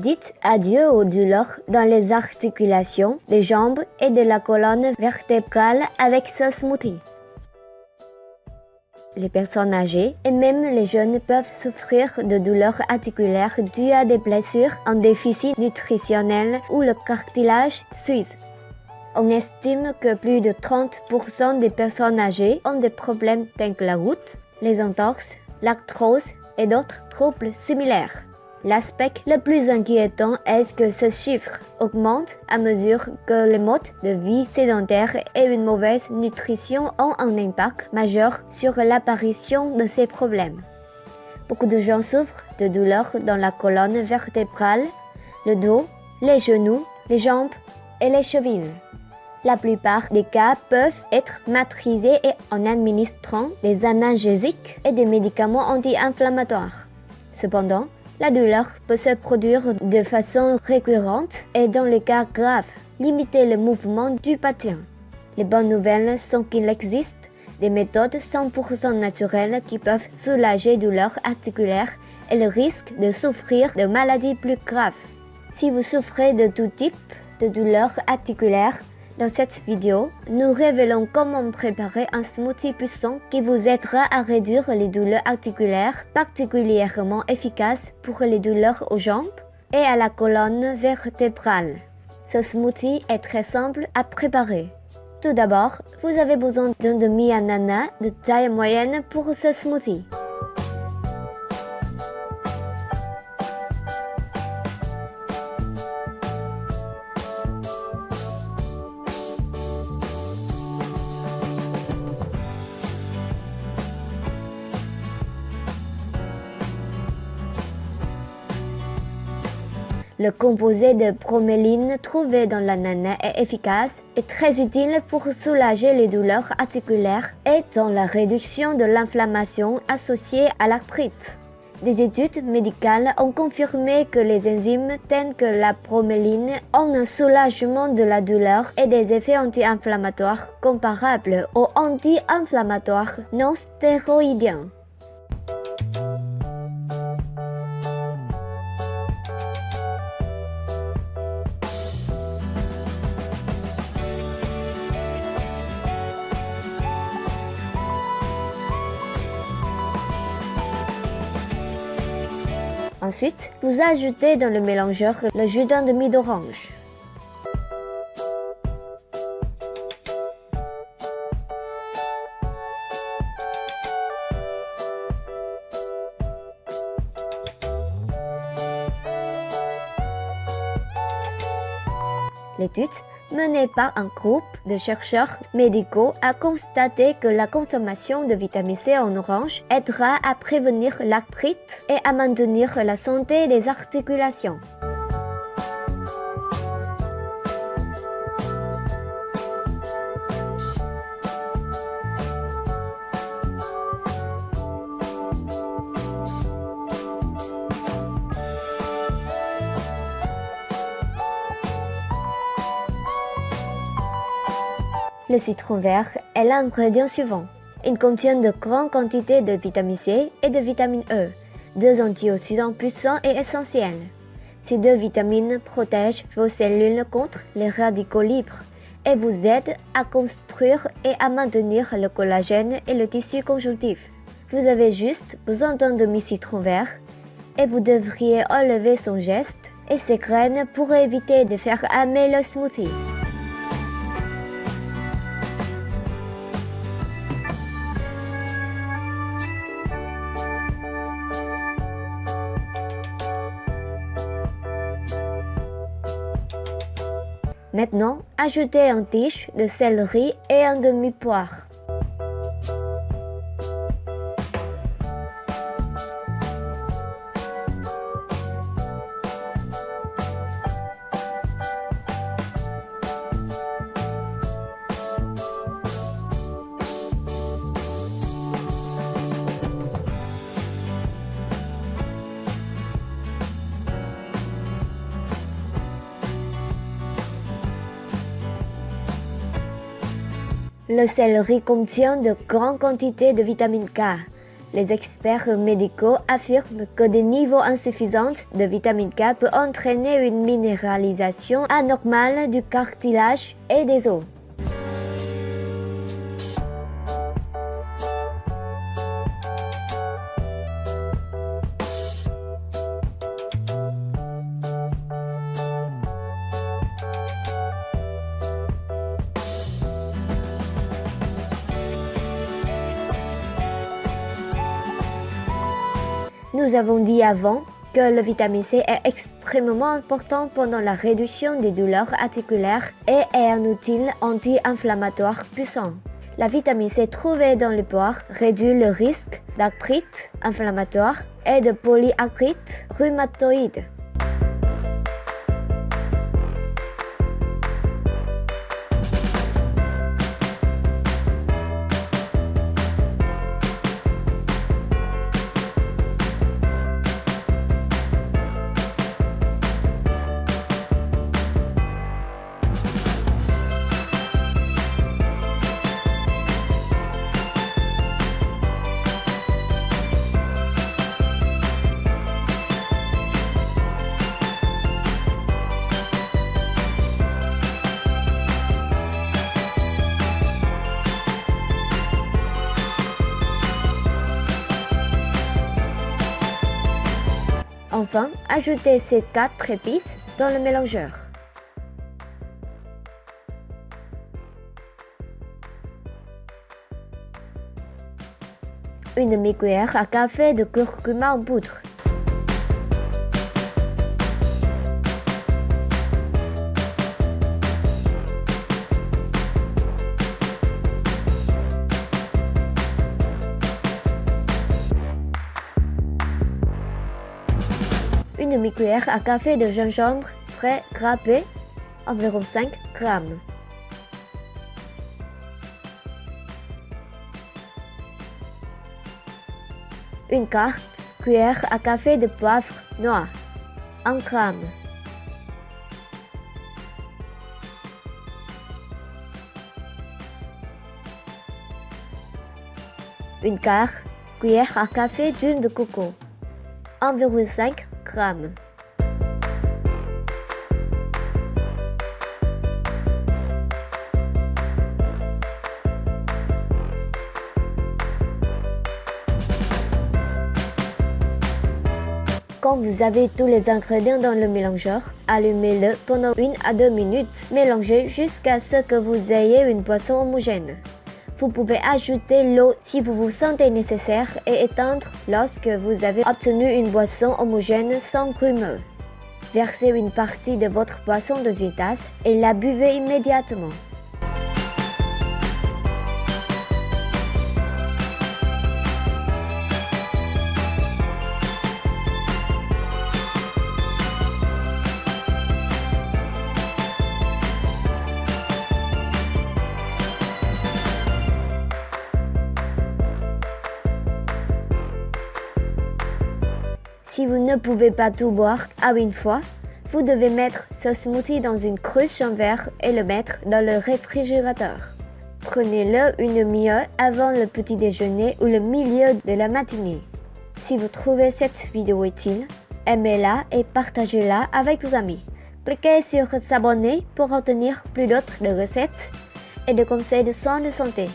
Dites adieu aux douleurs dans les articulations, les jambes et de la colonne vertébrale avec ce smoothie. Les personnes âgées et même les jeunes peuvent souffrir de douleurs articulaires dues à des blessures, un déficit nutritionnel ou le cartilage s'use. On estime que plus de 30% des personnes âgées ont des problèmes tels que la goutte, les entorses, l'arthrose et d'autres troubles similaires. L'aspect le plus inquiétant est que ce chiffre augmente à mesure que les modes de vie sédentaires et une mauvaise nutrition ont un impact majeur sur l'apparition de ces problèmes. Beaucoup de gens souffrent de douleurs dans la colonne vertébrale, le dos, les genoux, les jambes et les chevilles. La plupart des cas peuvent être maîtrisés en administrant des analgésiques et des médicaments anti-inflammatoires. Cependant, la douleur peut se produire de façon récurrente et dans les cas graves, limiter le mouvement du patient. Les bonnes nouvelles sont qu'il existe des méthodes 100% naturelles qui peuvent soulager douleurs articulaires et le risque de souffrir de maladies plus graves. Si vous souffrez de tout type de douleurs articulaires, dans cette vidéo, nous révélons comment préparer un smoothie puissant qui vous aidera à réduire les douleurs articulaires, particulièrement efficace pour les douleurs aux jambes et à la colonne vertébrale. Ce smoothie est très simple à préparer. Tout d'abord, vous avez besoin d'un demi-ananas de taille moyenne pour ce smoothie. Le composé de broméline trouvé dans l'ananas est efficace et très utile pour soulager les douleurs articulaires et dans la réduction de l'inflammation associée à l'arthrite. Des études médicales ont confirmé que les enzymes telles que la broméline ont un soulagement de la douleur et des effets anti-inflammatoires comparables aux anti-inflammatoires non stéroïdiens. Ensuite, vous ajoutez dans le mélangeur le jus d'un demi d'orange. L'étude, menée par un groupe de chercheurs médicaux, a constaté que la consommation de vitamine C en orange aidera à prévenir l'arthrite et à maintenir la santé des articulations. Le citron vert est l'ingrédient suivant. Il contient de grandes quantités de vitamine C et de vitamine E, deux antioxydants puissants et essentiels. Ces deux vitamines protègent vos cellules contre les radicaux libres et vous aident à construire et à maintenir le collagène et le tissu conjonctif. Vous avez juste besoin d'un demi-citron vert et vous devriez enlever son geste et ses graines pour éviter de faire amer le smoothie. Maintenant, ajoutez une tige de céleri et un demi-poire. Le céleri contient de grandes quantités de vitamine K, Les experts médicaux affirment que des niveaux insuffisants de vitamine K peuvent entraîner une minéralisation anormale du cartilage et des os. Nous avons dit avant que le vitamine C est extrêmement important pendant la réduction des douleurs articulaires et est un outil anti-inflammatoire puissant. La vitamine C trouvée dans les poires réduit le risque d'arthrite inflammatoire et de polyarthrite rhumatoïde. Enfin, ajoutez ces 4 épices dans le mélangeur. Une demi-cuillère à café de curcuma en poudre. Une demi-cuillère à café de gingembre frais râpé, environ 5 grammes. Une quart cuillère à café de poivre noir, 1 gramme. Une quart cuillère à café d'huile de coco, environ 5 grammes. Quand vous avez tous les ingrédients dans le mélangeur, allumez-le pendant 1 à 2 minutes. Mélangez jusqu'à ce que vous ayez une boisson homogène. Vous pouvez ajouter l'eau si vous vous sentez nécessaire et éteindre lorsque vous avez obtenu une boisson homogène sans grumeux. Versez une partie de votre boisson dans une tasse et la buvez immédiatement. Si vous ne pouvez pas tout boire à une fois, vous devez mettre ce smoothie dans une cruche en verre et le mettre dans le réfrigérateur. Prenez-le une demi-heure avant le petit déjeuner ou le milieu de la matinée. Si vous trouvez cette vidéo utile, aimez-la et partagez-la avec vos amis. Cliquez sur s'abonner pour obtenir plus d'autres recettes et de conseils de soins de santé.